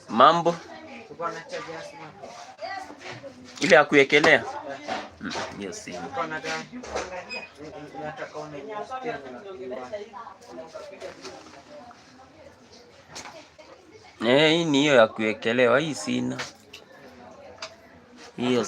Mambo ile ya kuwekelea hiyo simu. Hii ni hiyo ya kuwekelewa, hii sina. Hiyo.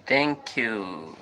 Thank you.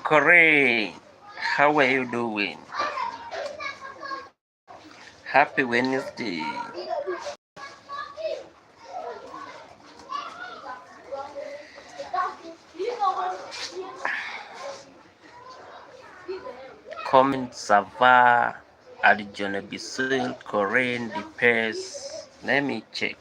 Corey, how are you doing? Happy Wednesday. comment ça va? Adjone Bisul, Corinne, Dipes. Let me check.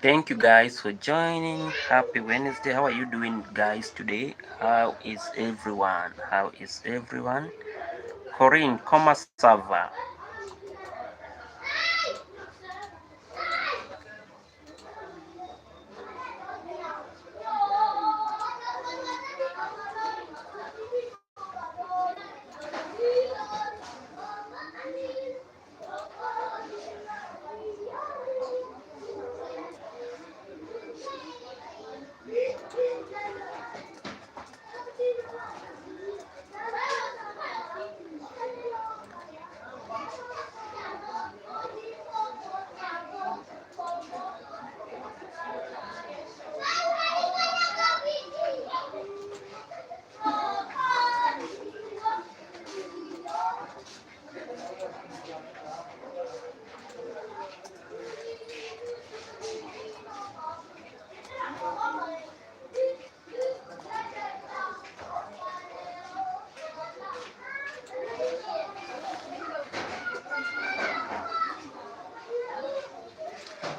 Thank you guys for joining. Happy Wednesday. How are you doing guys today? How is everyone? How is everyone? Corinne, comment ça va?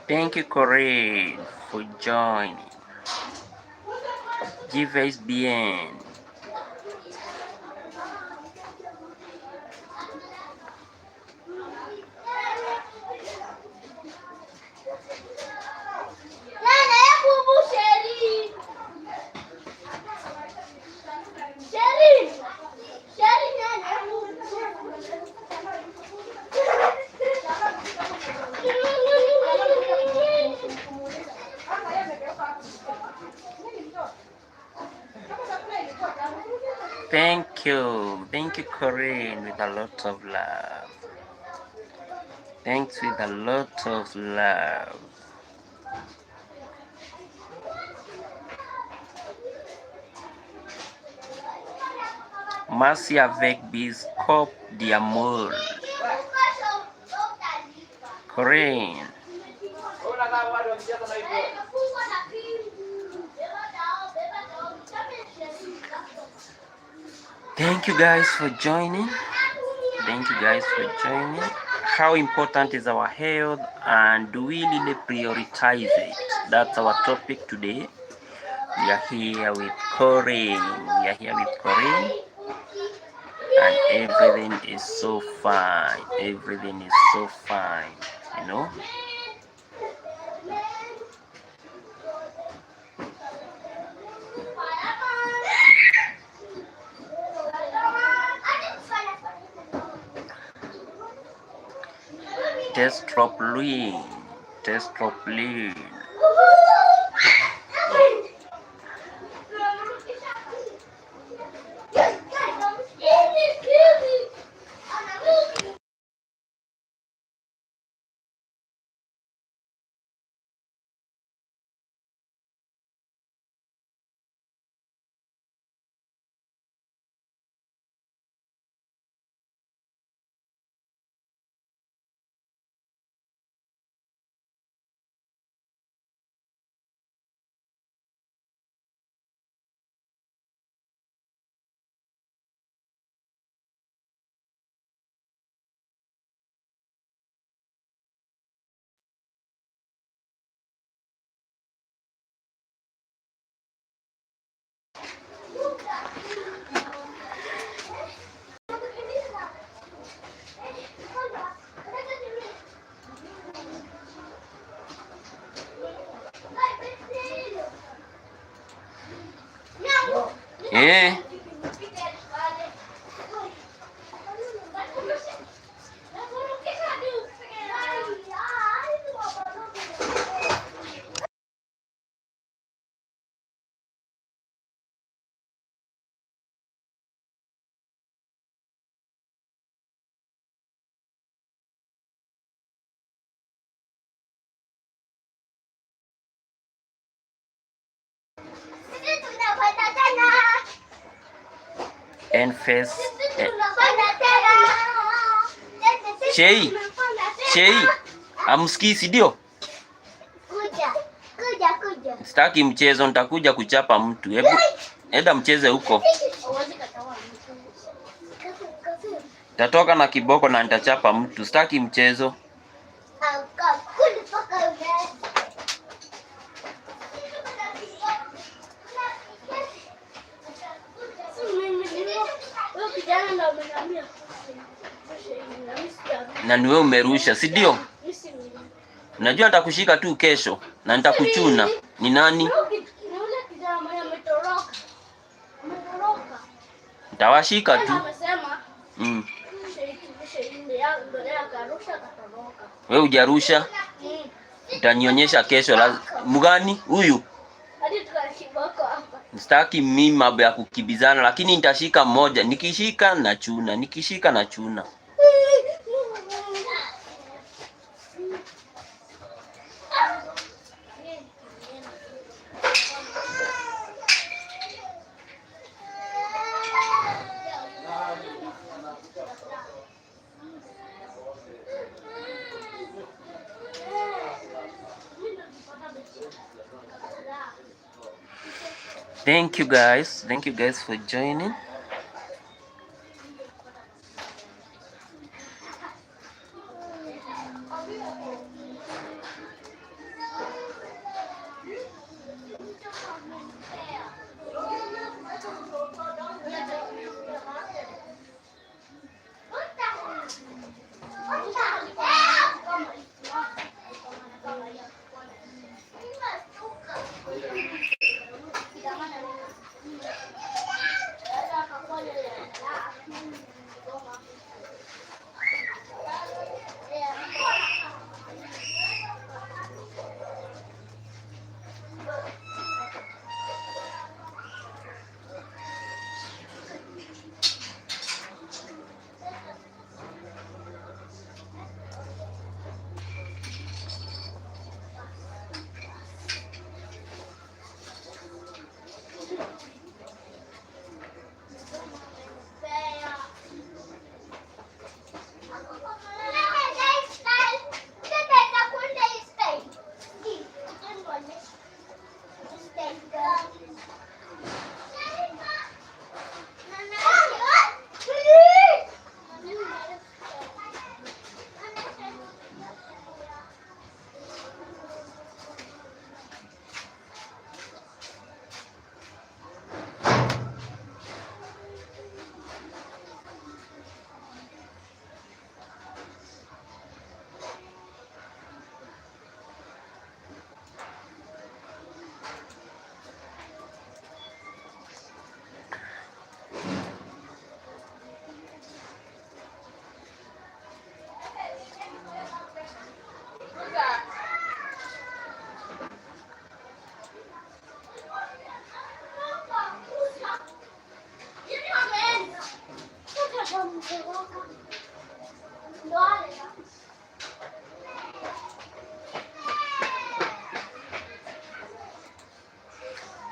Thank you, Corinne, for joining. Je vais bien. Thank you, Corinne, with a lot of love. Thanks with a lot of love. Merci avec Biscope d'amour. Corinne. Thank you guys for joining. Thank you guys for joining. How important is our health and do we really prioritize it? That's our topic today. We are here with Corinne. And everything is so fine. Everything is so fine, you know. Test drop lean. Yeah. and face. Shei, amsikii si ndio? Sitaki mchezo, nitakuja kuchapa mtu. Hebu enda mcheze huko. Tatoka na kiboko na nitachapa mtu. Sitaki mchezo. Na niwe umerusha, si ndio? Najua nitakushika tu kesho na nitakuchuna. Ni nani? Nitawashika tu. Wewe hujarusha? Utanionyesha kesho. Mgani huyu? Sitaki mimi mambo ya kukibizana, lakini nitashika mmoja. Nikishika na chuna, nikishika na chuna. Thank you guys for joining.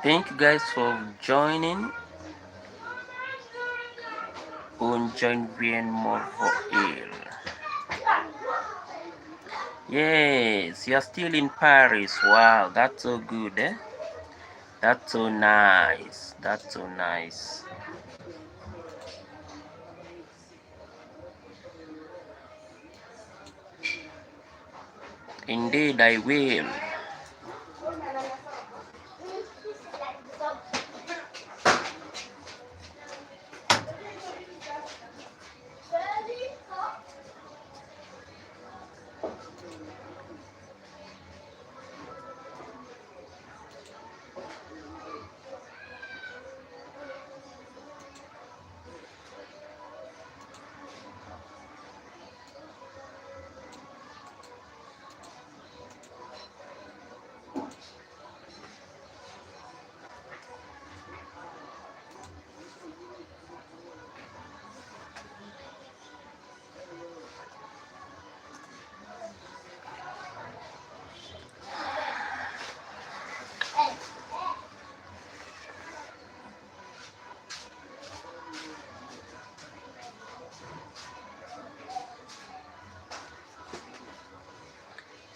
Thank you guys for joining. Und join bien more for il. Yes, you are still in Paris. Wow, that's so good, eh? That's so nice. That's so nice. Indeed, I will.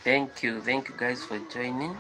Thank you guys for joining.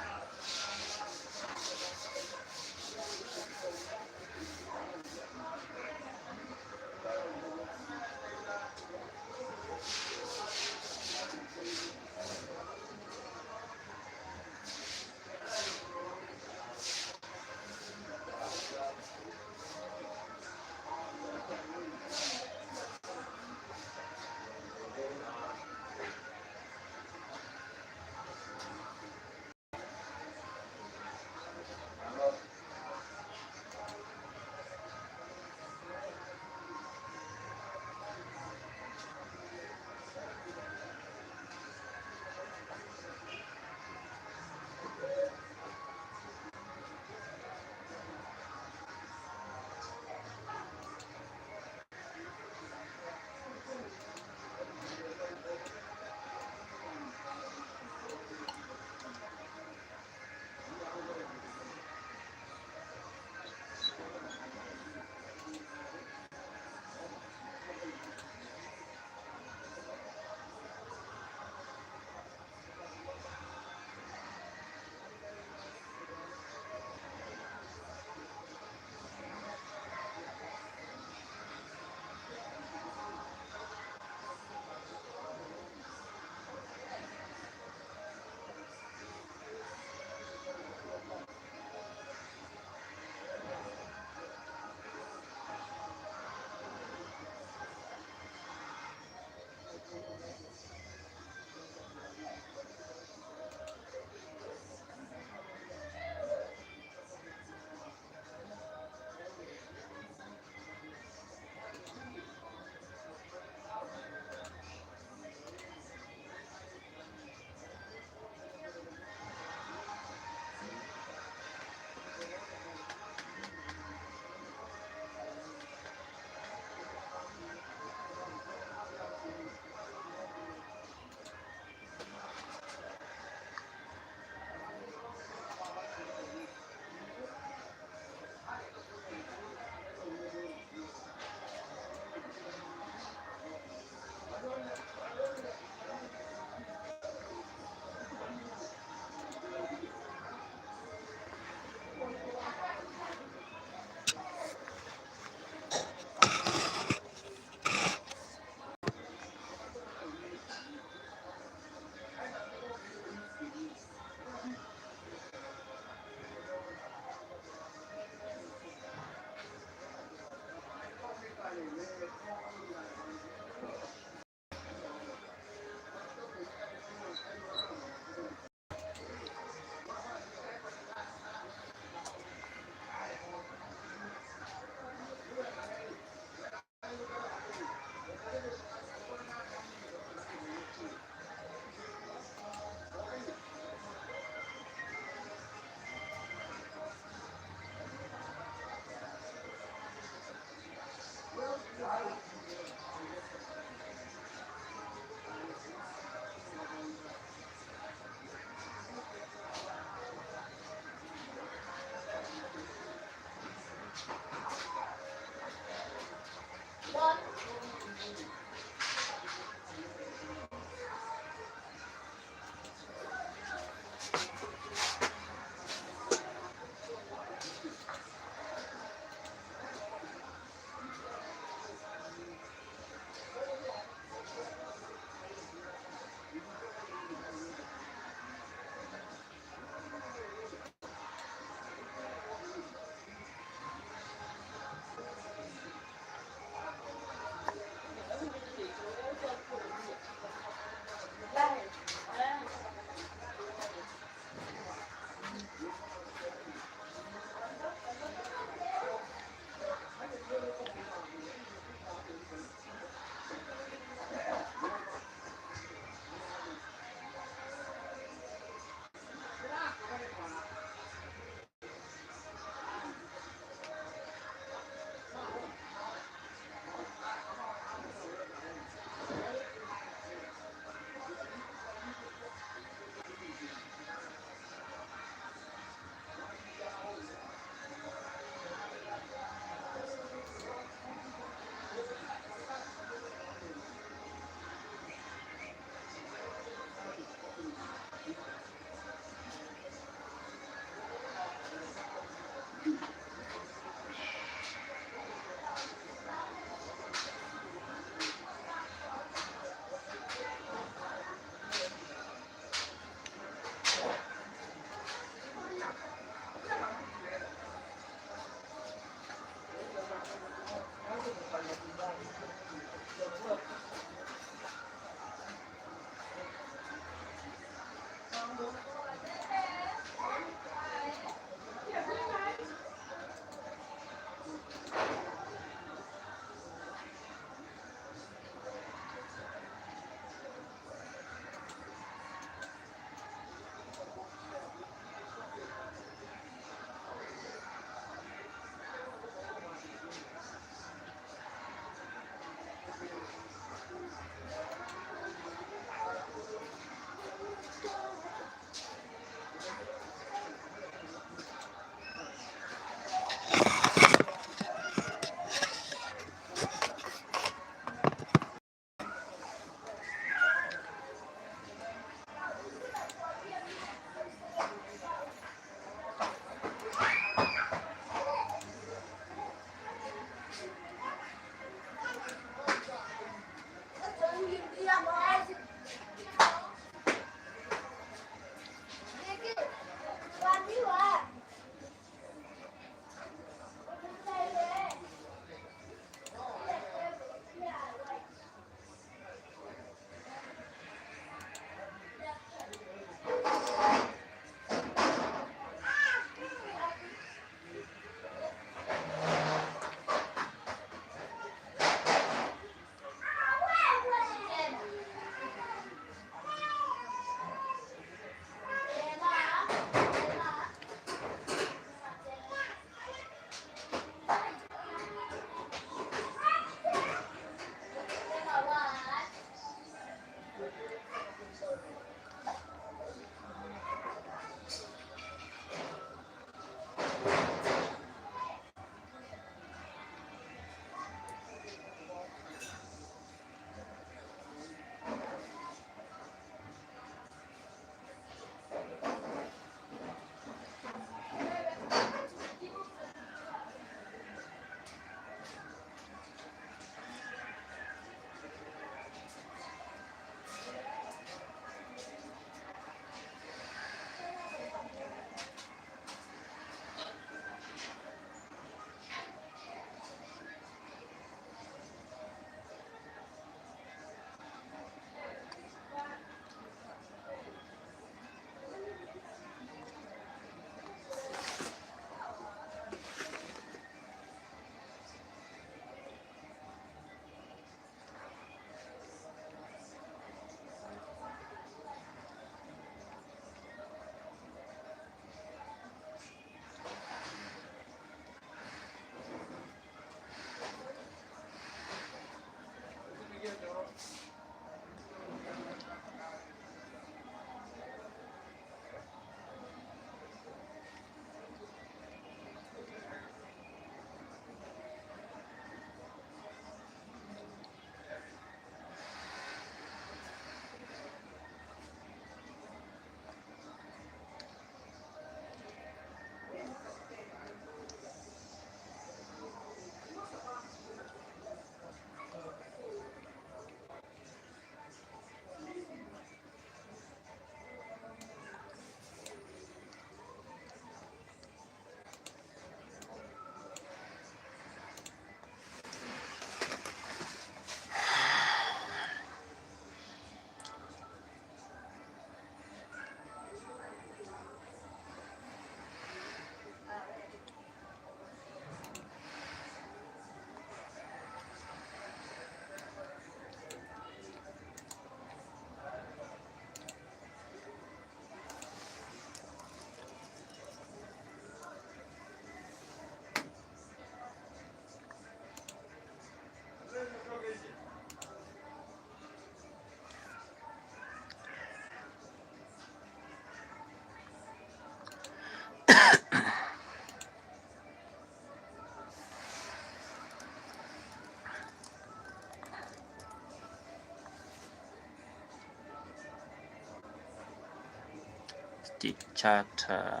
State Charter.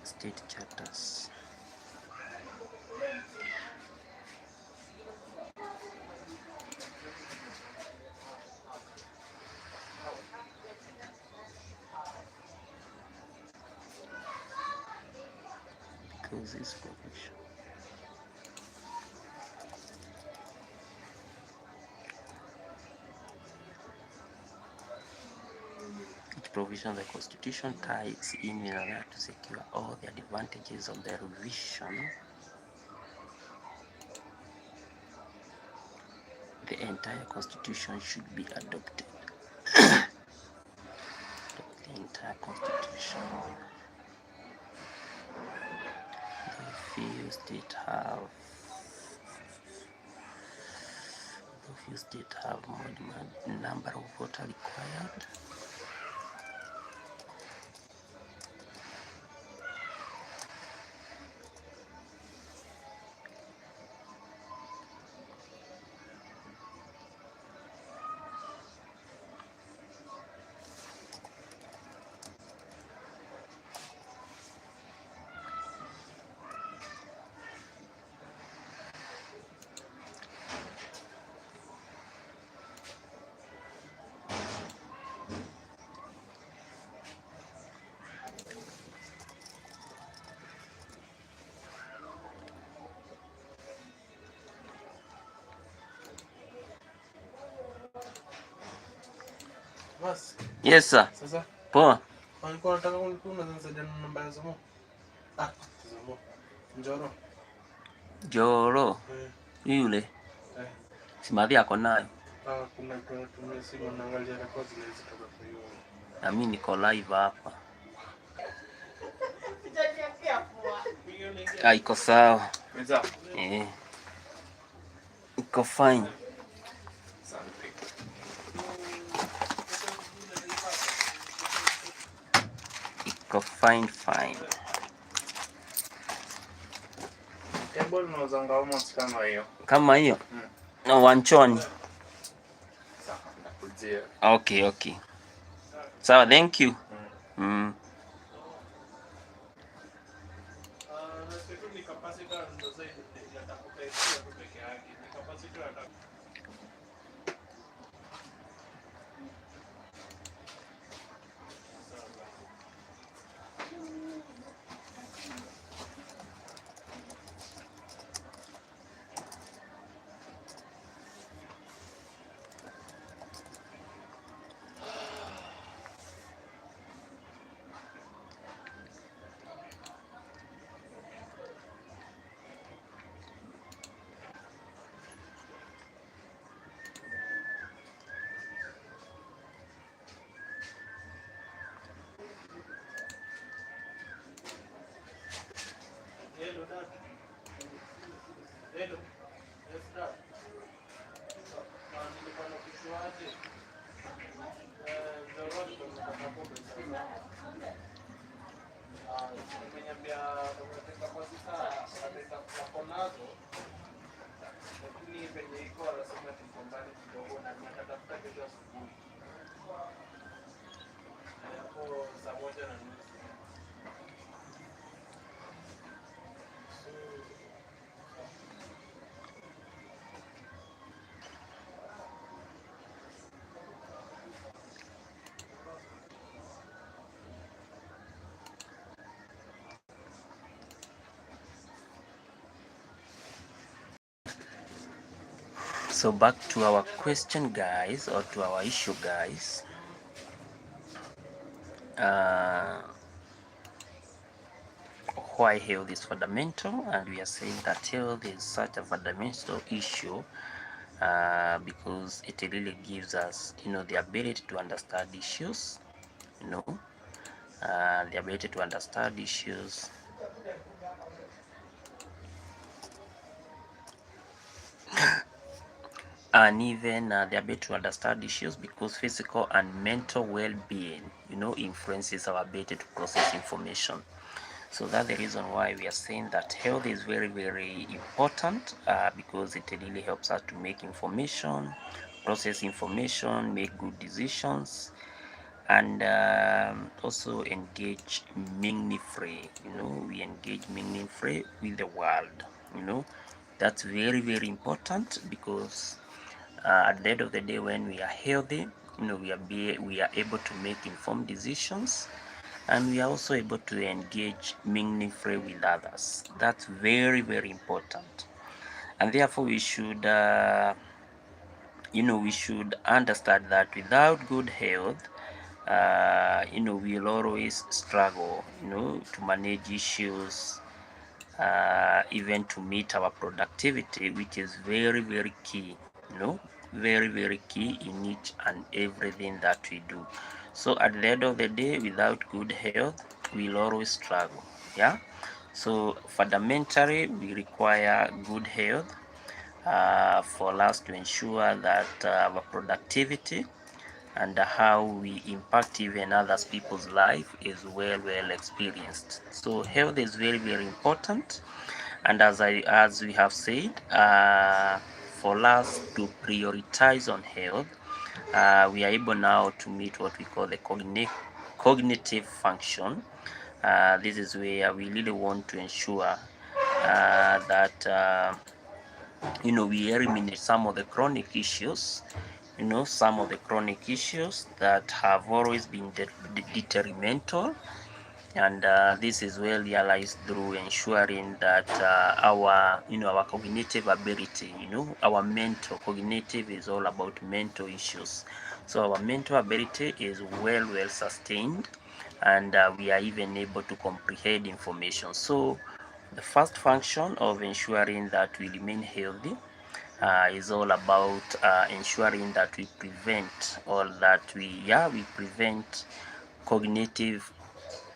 State charters. Because this provision. Each provision of the Constitution ties in order to secure all the advantages of the revision. The entire Constitution should be adopted. The entire Constitution. The few states have more number of votes required. Yes sir. Sasa poa. Alikuwa anataka kunisaidia na namba ya Zomo. Zomo. Njoro. Joro. Yule. Simadhi ako nayo. Kuna tumia simu naangalia records zile zitoka kwa hiyo. Na mimi niko live hapa. Iko sawa. Iko fine. Fine. Kama hiyo na wanchoni. Okay. Sawa, thank you. So back to our question, guys, or to our issue, guys. Why health is fundamental, and we are saying that health is such a fundamental issue because it really gives us, the ability to understand issues, the ability to understand issues, and even the ability to understand issues, because physical and mental well-being, influences our ability to process information. So that's the reason why we are saying that health is very, very important, because it really helps us to make information, process information, make good decisions, and also engage meaningfully. We engage meaningfully with the world. That's very, very important, because at the end of the day, when we are healthy, we are able to make informed decisions, and we are also able to engage meaningfully with others. That's very, very important, and therefore we should understand that without good health, we'll always struggle, to manage issues, even to meet our productivity, which is very, very key, very, very key in each and everything that we do. So at the end of the day, without good health, we'll always struggle. Yeah. So fundamentally, we require good health for us to ensure that our productivity and how we impact even others people's life is well experienced. So health is very, very important, and as we have said, for us to prioritize on health, we are able now to meet what we call the cognitive function. This is where we really want to ensure that we eliminate some of the chronic issues, some of the chronic issues that have always been detrimental, and this is well realized through ensuring that our cognitive ability, our mental cognitive is all about mental issues. So our mental ability is well sustained, and we are even able to comprehend information. So the first function of ensuring that we remain healthy is all about ensuring that we prevent all that we prevent cognitive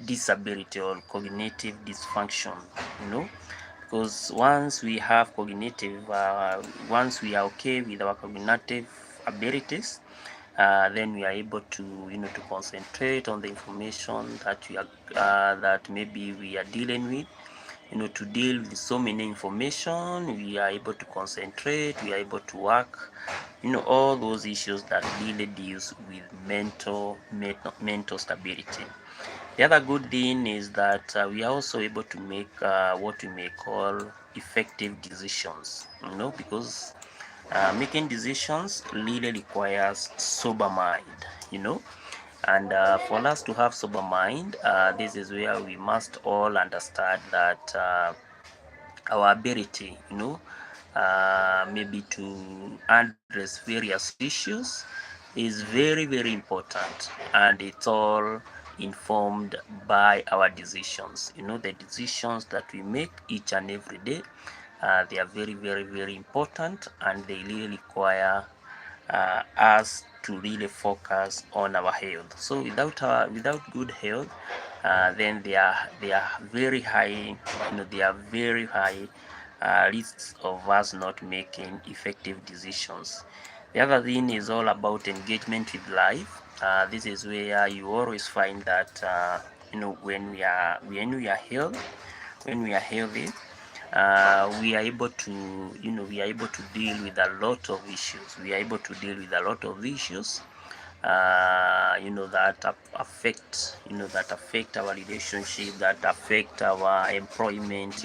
disability or cognitive dysfunction, because once we have once we are okay with our cognitive abilities, then we are able to to concentrate on the information that maybe we are dealing with. To deal with so many information, we are able to concentrate, we are able to work, all those issues that really deals with mental stability. The other good thing is that we are also able to make what we may call effective decisions, because making decisions really requires sober mind, and for us to have sober mind, this is where we must all understand that our ability, maybe to address various issues is very, very important, and it's all informed by our decisions. The decisions that we make each and every day, they are very, very, very important, and they really require us to really focus on our health. So without good health, then they are very high, they are very high risks of us not making effective decisions. The other thing is all about engagement with life. This is where you always find that when we are healthy, we are able to deal with a lot of issues. We are able to deal with a lot of issues that affect our relationship, that affect our employment,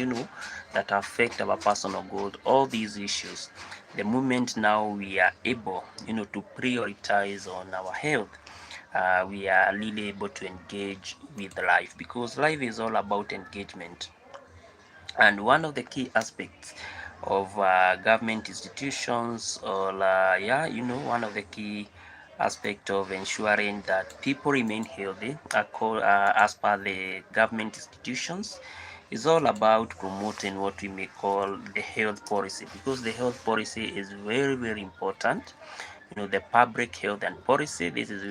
that affect our personal growth. All these issues, the moment now we are able to prioritize on our health, we are really able to engage with life, because life is all about engagement. And one of the key aspects of government institutions, or one of the key aspect of ensuring that people remain healthy as per the government institutions, is all about promoting what we may call the health policy, because the health policy is very, very important. The public health and policy, this is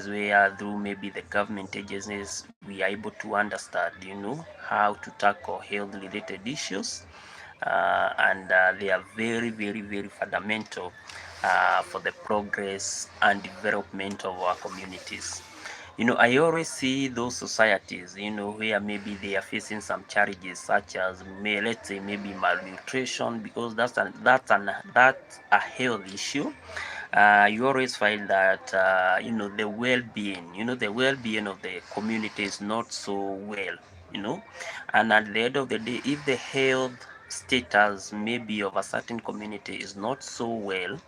where through maybe the government agencies we are able to understand how to tackle health related issues, and they are very, very, very fundamental for the progress and development of our communities. I always see those societies, where maybe they are facing some challenges such as, let's say, maybe malnutrition, because that's a health issue. You always find that the well-being of the community is not so well, and at the end of the day, if the health status maybe of a certain community is not so well,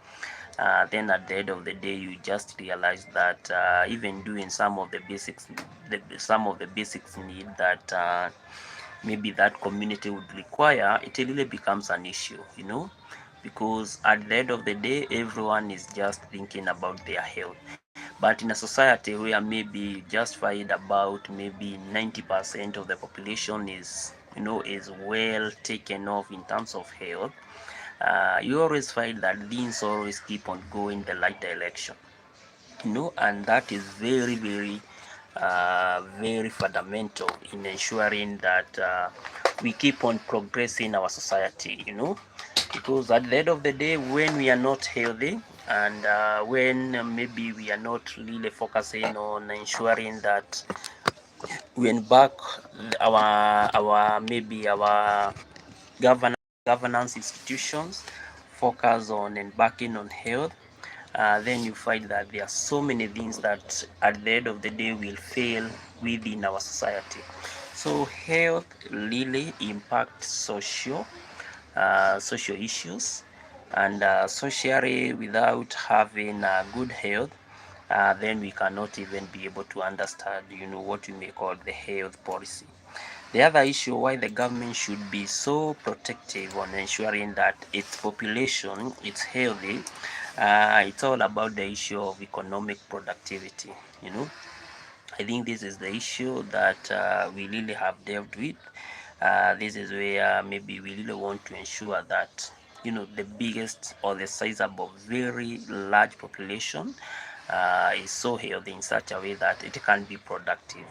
then at the end of the day you just realize that even doing some of the basics need that maybe that community would require, it really becomes an issue, because at the end of the day everyone is just thinking about their health. But in a society where maybe just find about maybe 90% of the population is well taken off in terms of health, you always find that things always keep on going the right direction, and that is very, very, very fundamental in ensuring that we keep on progressing our society, because at the end of the day, when we are not healthy, and when maybe we are not really focusing on ensuring that we embark our maybe our governance institutions focus on embarking on health, then you find that there are so many things that at the end of the day will fail within our society. So health really impacts social issues, and socially, without having good health, then we cannot even be able to understand, what we may call the health policy. The other issue why the government should be so protective on ensuring that its population is healthy, it's all about the issue of economic productivity. I think this is the issue that we really have dealt with. This is where maybe we really want to ensure that the biggest or the sizable, very large population is so healthy in such a way that it can be productive.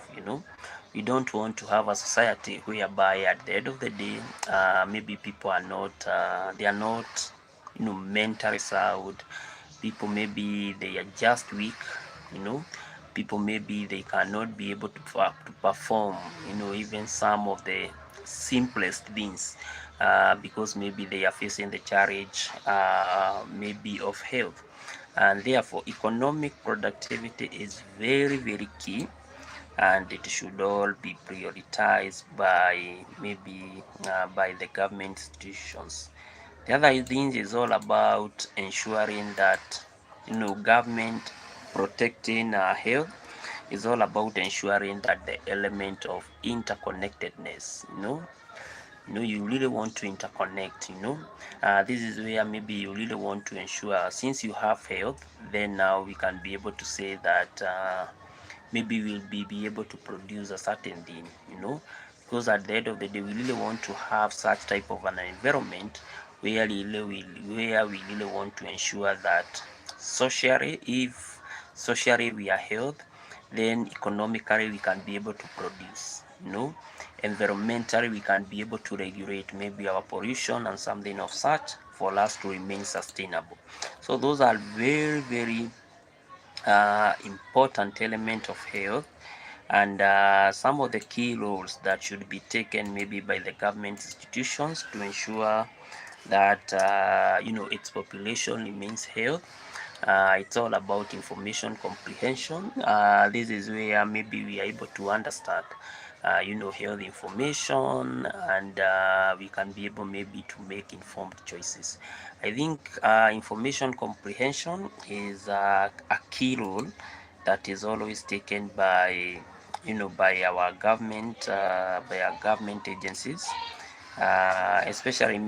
We don't want to have a society whereby at the end of the day, maybe people are not, they are not, mentally sound. People maybe they are just weak, you know. People maybe they cannot be able to perform, even some of the simplest things, because maybe they are facing the challenge, maybe of health, and therefore economic productivity is very, very key, and it should all be prioritized by maybe by the government institutions. The other thing is all about ensuring that government protecting our health is all about ensuring that the element of interconnectedness, you really want to interconnect, this is where maybe you really want to ensure, since you have health, then now we can be able to say that maybe we'll be able to produce a certain thing, because at the end of the day we really want to have such type of an environment where we really want to ensure that socially, if socially we are healthy, then economically we can be able to produce, environmentally we can be able to regulate maybe our pollution and something of such for us to remain sustainable. So those are very, very important element of health, and some of the key roles that should be taken maybe by the government institutions to ensure that its population remains healthy. It's all about information comprehension. This is where maybe we are able to understand health information, and we can be able maybe to make informed choices. I think information comprehension is a key role that is always taken by by our government agencies, especially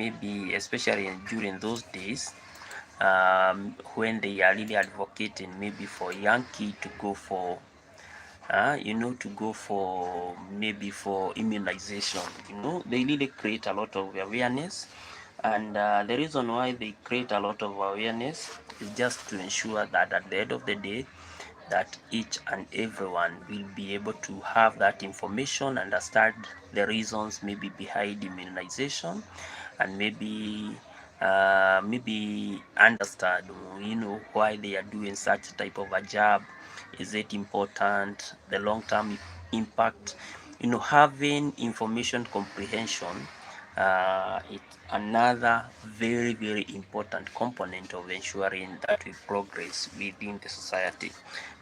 during those days, when they are really advocating maybe for young kids to go for maybe for immunization. They really create a lot of awareness, and the reason why they create a lot of awareness is just to ensure that at the end of the day, that each and everyone will be able to have that information, understand the reasons maybe behind immunization, and maybe understand why they are doing such type of a job, Is it important? The long-term impact. Having information comprehension, it's another very important component of ensuring that we progress within the society,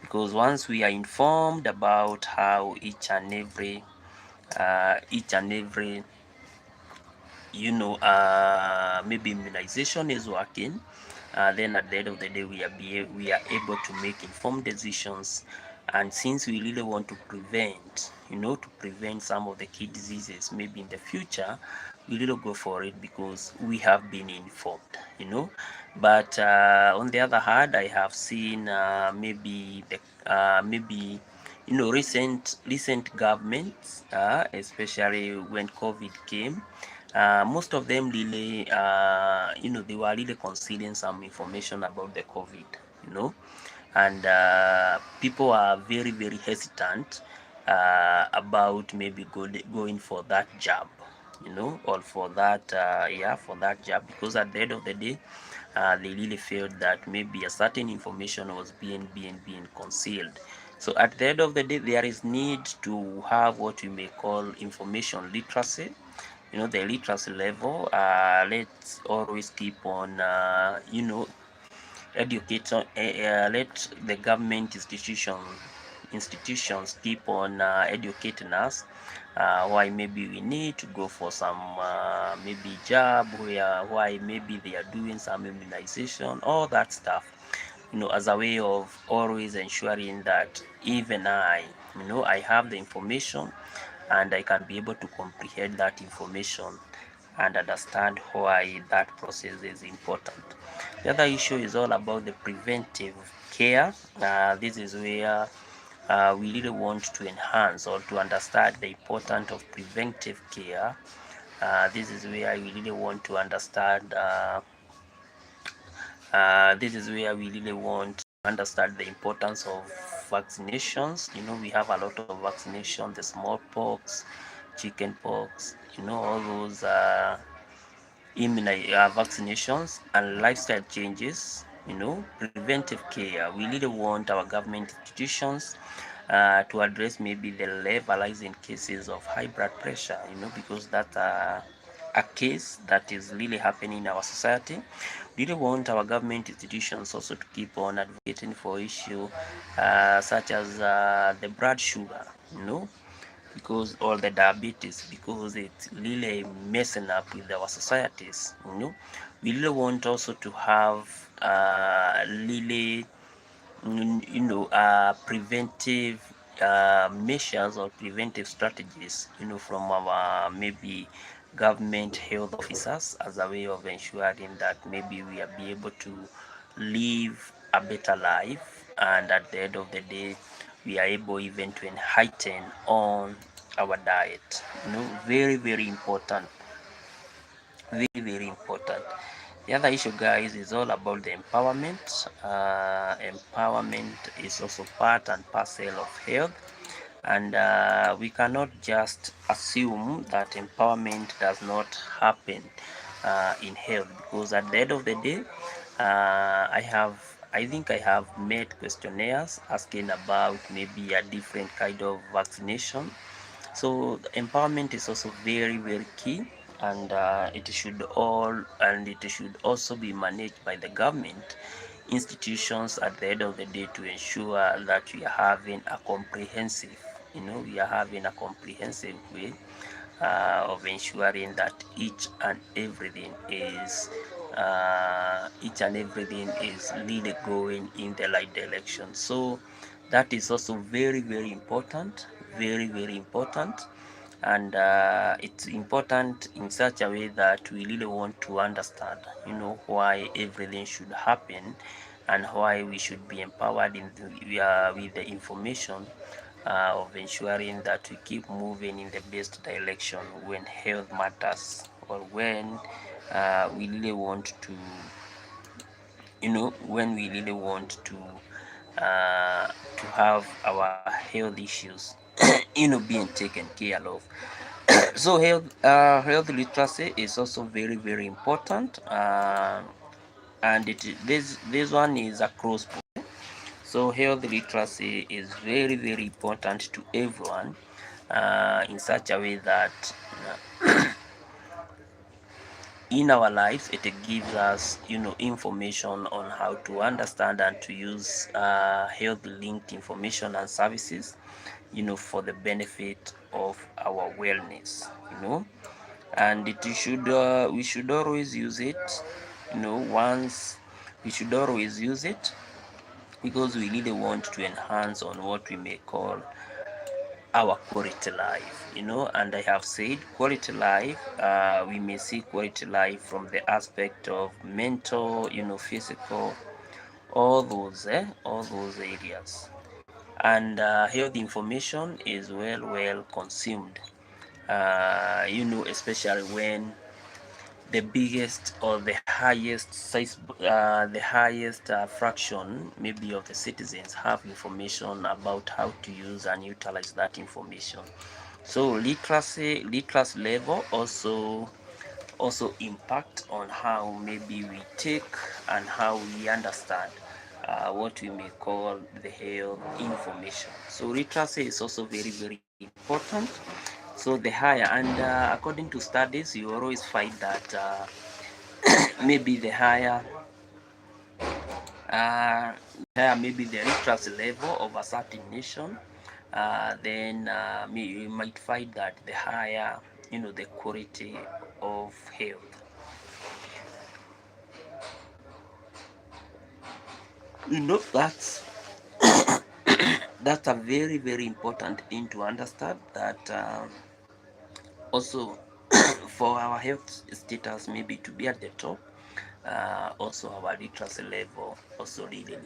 because once we are informed about how each and every maybe immunization is working, then at the end of the day we are able to make informed decisions. And since we really want to prevent some of the key diseases maybe in the future, we really go for it because we have been informed. But on the other hand, I have seen maybe recent governments, especially when COVID came, most of them really, they were really concealing some information about the COVID, and people are very hesitant about maybe going for that jab, or for that, for that jab, because at the end of the day, they really felt that maybe a certain information was being concealed. So at the end of the day, there is need to have what we may call information literacy. The literacy level. Let's always keep on, let the government institutions keep on educating us why maybe we need to go for some maybe job, why maybe they are doing some immunization, all that stuff, as a way of always ensuring that even I have the information and I can be able to comprehend that information and understand why that process is important. The other issue is all about the preventive care. This is where we really want to enhance or to understand the importance of preventive care. This is where we really want to understand. This is where we really want to understand the importance of vaccinations. We have a lot of vaccinations: the smallpox, chickenpox. All those vaccinations and lifestyle changes. Preventive care. We really want our government institutions to address maybe the levelizing cases of high blood pressure, because that's a case that is really happening in our society. We really want our government institutions also to keep on advocating for issues such as the blood sugar, because all the diabetes, because it's really messing up with our societies. We really want also to have really preventive measures or preventive strategies, from our maybe government health officers, as a way of ensuring that maybe we are be able to live a better life, and at the end of the day we are able even to heighten on our diet. Very important, very important. The other issue, guys, is all about the empowerment. Empowerment is also part and parcel of health, and we cannot just assume that empowerment does not happen in health, because at the end of the day, I think I have made questionnaires asking about maybe a different kind of vaccination. So empowerment is also very key, and it should also be managed by the government institutions at the end of the day, to ensure that we are having a comprehensive, way of ensuring that each and everything is really going in the right direction. So that is also very important, very important. And it's important in such a way that we really want to understand, why everything should happen, and why we should be empowered with the information of ensuring that we keep moving in the best direction when health matters, or when we really want to, when we really want to have our health issues being taken care of. So health literacy is also very important, and this one is across board. So health literacy is very, very important to everyone, in such a way that in our lives it gives us, information on how to understand and to use health linked information and services, for the benefit of our wellness, and it should we should always use it, once we should always use it, because we really want to enhance on what we may call our quality life, and I have said quality life, we may see quality life from the aspect of mental, physical, all those areas. And health information is well consumed, especially when the biggest or the highest size, the highest fraction maybe of the citizens have information about how to use and utilize that information. So literacy level also impact on how maybe we take and how we understand what we may call the health information. So literacy is also very important. So the higher, and according to studies, you always find that maybe the higher maybe the literacy level of a certain nation, then you might find that the higher, the quality of health. That's that's a very important thing to understand, that also for our health status maybe to be at the top, also our literacy level also really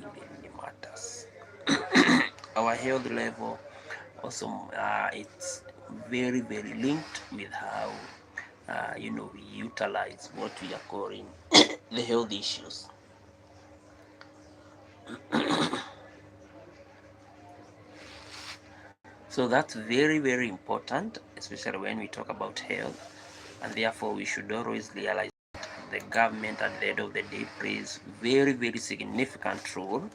matters. Our health level also, it's very linked with how we utilize what we are calling the health issues. So that's very important, especially when we talk about health, and therefore we should always realize the government at the end of the day plays very significant role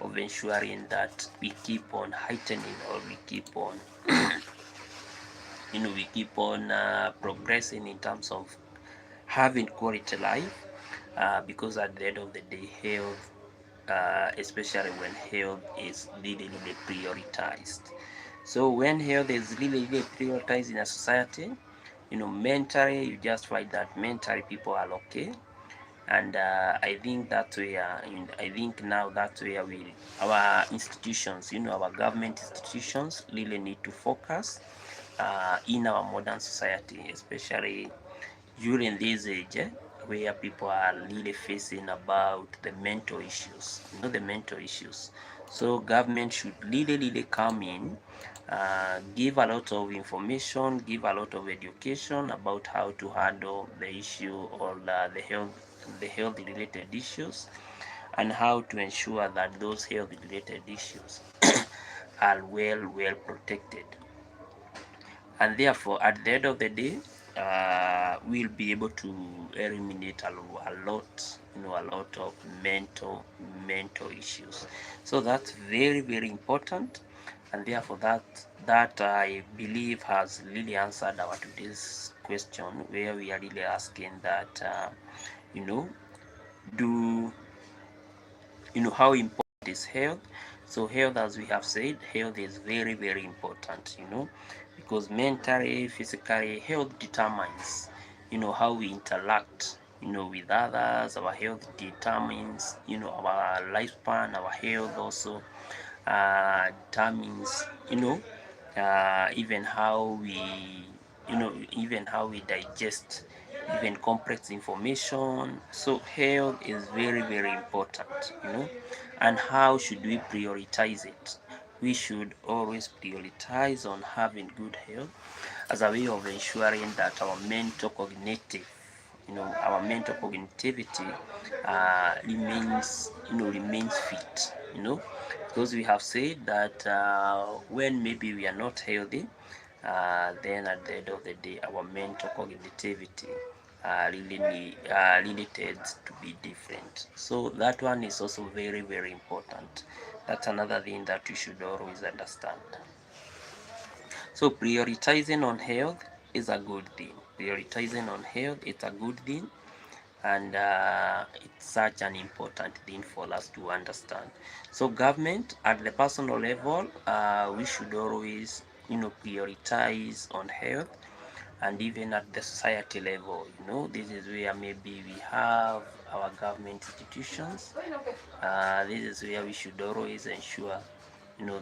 of ensuring that we keep on heightening, or we keep on progressing in terms of having quality life, because at the end of the day, health, especially when health is really prioritized. So when health is really prioritized in a society, mentally, you just find that mentally people are okay. And I think that's where, I think now that's where our institutions, our government institutions really need to focus in our modern society, especially during this age, where people are really facing about the mental issues, the mental issues. So government should really come in, give a lot of information, give a lot of education about how to handle the issue, or the health related issues, and how to ensure that those health related issues are well protected. And therefore at the end of the day, we'll be able to eliminate a lot, a lot of mental issues. So that's very important, and therefore that I believe has really answered our today's question, where we are really asking that you know do how important is health. So health, as we have said, health is very important, because mentally, physically, health determines, how we interact, with others. Our health determines, our lifespan. Our health also determines, even how we, even how we digest even complex information. So health is very important, and how should we prioritize it? We should always prioritize on having good health as a way of ensuring that our mental cognitive, our mental cognitivity remains fit, because we have said that when maybe we are not healthy, then at the end of the day, our mental cognitivity really tends to be different. So that one is also very important, That's another thing that you should always understand. So prioritizing on health is a good thing. Prioritizing on health, it's a good thing, and it's such an important thing for us to understand. So government at the personal level, we should always, prioritize on health, and even at the society level, this is where maybe we have our government institutions. This is where we should always ensure,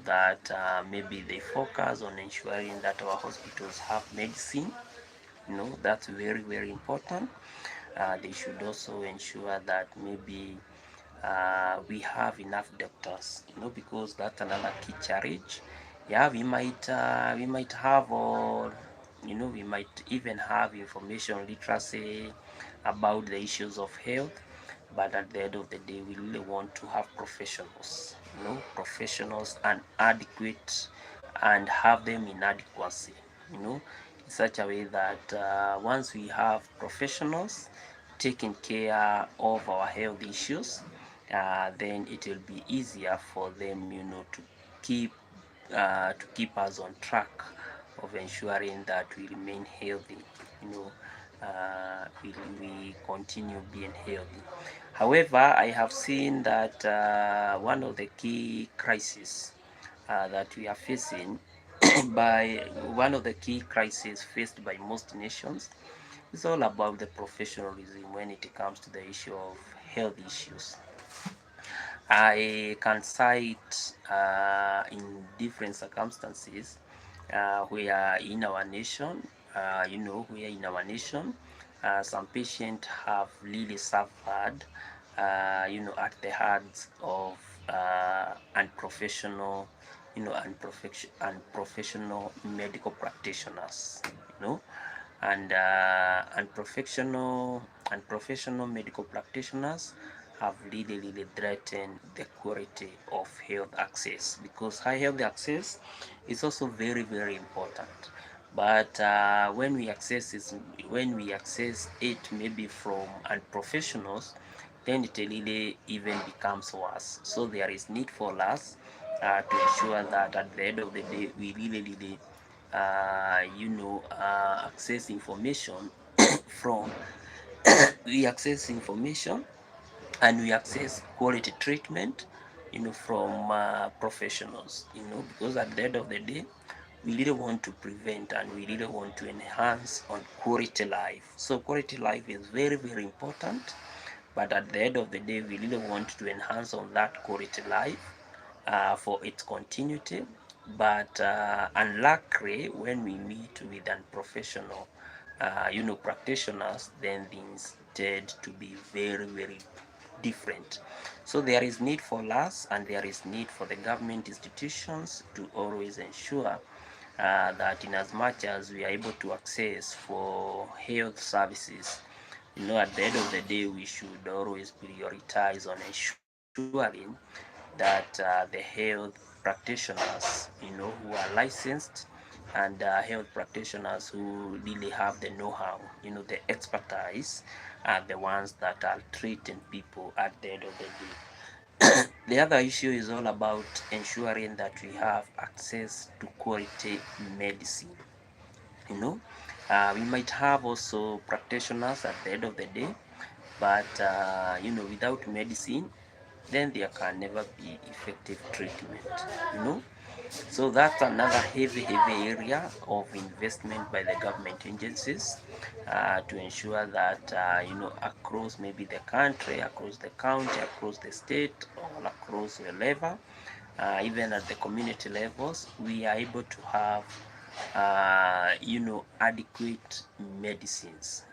that maybe they focus on ensuring that our hospitals have medicine. That's very, very important. They should also ensure that maybe we have enough doctors, because that's another key challenge. Yeah, we might have all, we might even have information literacy about the issues of health, but at the end of the day, we really want to have professionals, professionals and adequate, and have them in adequacy, in such a way that once we have professionals taking care of our health issues, then it will be easier for them, keep to keep us on track of ensuring that we remain healthy. You know, we continue being healthy. However, I have seen that one of the key crises that we are facing by one of the key crises faced by most nations is all about the professionalism when it comes to the issue of health issues. I can cite in different circumstances where in our nation, some patients have really suffered, at the hands of unprofessional, unprofessional medical practitioners, and professional medical practitioners have really threatened the quality of health access, because high health access is also very important. But when we access it maybe from unprofessionals, then it really even becomes worse. So there is need for us to ensure that at the end of the day we really access information from we access information and we access quality treatment, from professionals, because at the end of the day we really want to prevent and we really want to enhance on quality life. So quality life is very important, but at the end of the day we really want to enhance on that quality life for its continuity. But unluckily, when we meet with unprofessional practitioners, then things tend to be very different. So there is need for us and there is need for the government institutions to always ensure that in as much as we are able to access for health services, at the end of the day we should always prioritize on ensuring that the health practitioners, who are licensed, and health practitioners who really have the know-how, the expertise, are the ones that are treating people at the end of the day. The other issue is all about ensuring that we have access to quality medicine. We might have also practitioners at the end of the day, but without medicine, then there can never be effective treatment. you know so that's another heavy area of investment by the government agencies to ensure that across maybe the country, across the county, across the state, or across wherever, even at the community levels, we are able to have adequate medicines.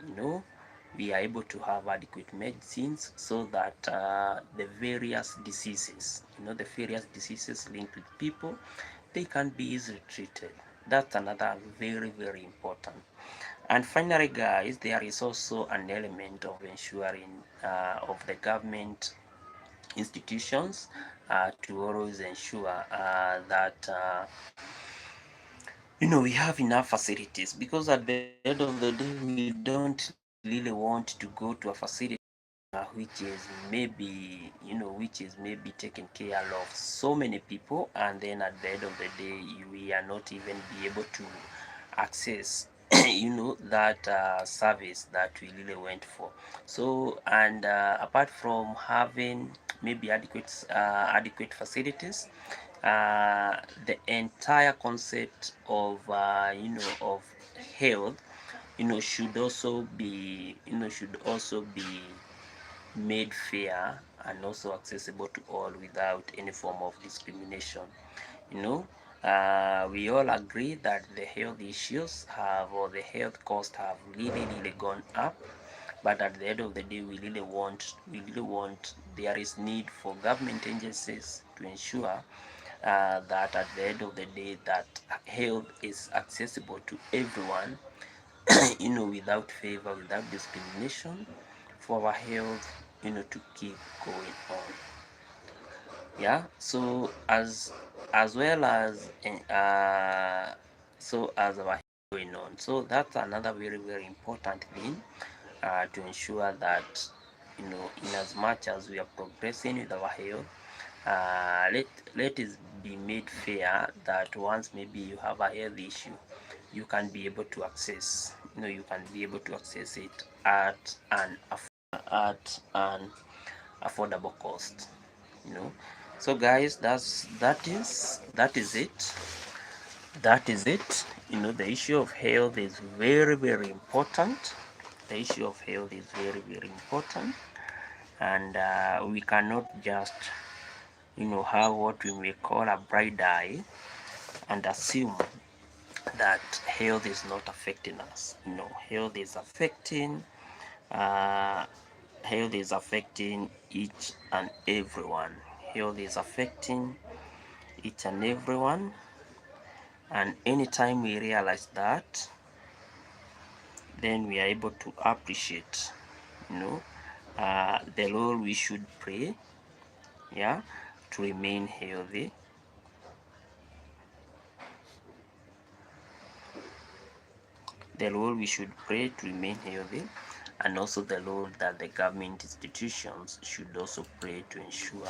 We are able to have adequate medicines so that the various diseases linked with people, they can be easily treated. That's another very important. And finally, guys, there is also an element of ensuring of the government institutions to always ensure that we have enough facilities, because at the end of the day we don't really want to go to a facility which is maybe, which is maybe taking care of so many people, and then at the end of the day we are not even be able to access that service that we really went for. So, and apart from having maybe adequate facilities, the entire concept of of health should also be made fair and also accessible to all without any form of discrimination. you know we all agree that the health issues have, or the health costs have really gone up, but at the end of the day we really want there is need for government agencies to ensure that at the end of the day that health is accessible to everyone, without favor, without discrimination, for our health, to keep going on. Yeah. So as well as our health going on, so that's another very important thing, to ensure that, in as much as we are progressing with our health, let it be made fair that once maybe you have a health issue, you can be able to access it at an affordable cost. So guys, that is it. The issue of health is very important. The issue of health is very important, and we cannot just have what we may call a bright eye and assume that health is not affecting us. Health is affecting uh, health is affecting each and everyone. Health is affecting each and everyone, and anytime we realize that, then we are able to appreciate, the role we should play, yeah, to remain healthy. The role we should play to remain healthy, and also the role that the government institutions should also play to ensure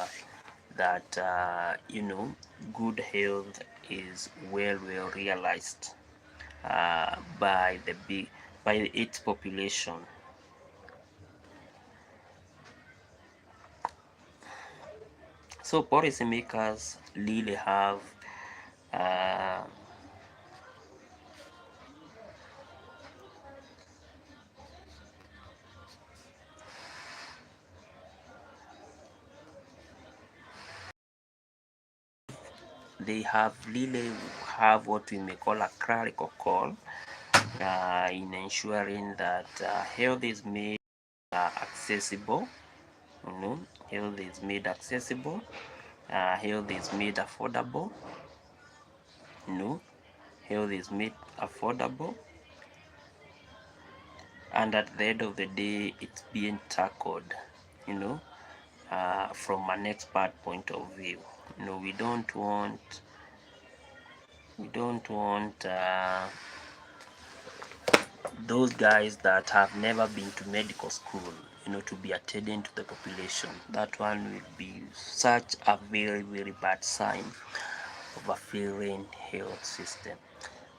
that good health is well realized by its population. So policymakers really have uh, they have really have what we may call a clerical call in ensuring that health is made accessible. You know, health is made accessible. Health is made affordable. You know, health is made affordable, and at the end of the day, it's being tackled. You know, from an expert point of view. We don't want those guys that have never been to medical school, to be attending to the population. That one will be such a very bad sign of a failing health system.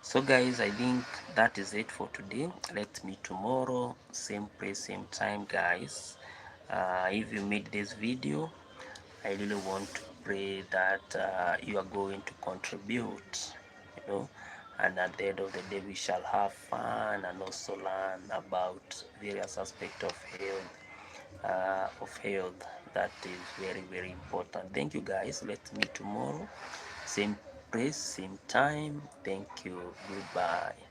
So guys, I think that is it for today. Let's meet tomorrow, same place, same time, guys. If you made this video, I really want to pray that you are going to contribute, you know, and at the end of the day, we shall have fun and also learn about various aspects of health that is very important. Thank you, guys. Let's meet tomorrow, same place, same time. Thank you. Goodbye.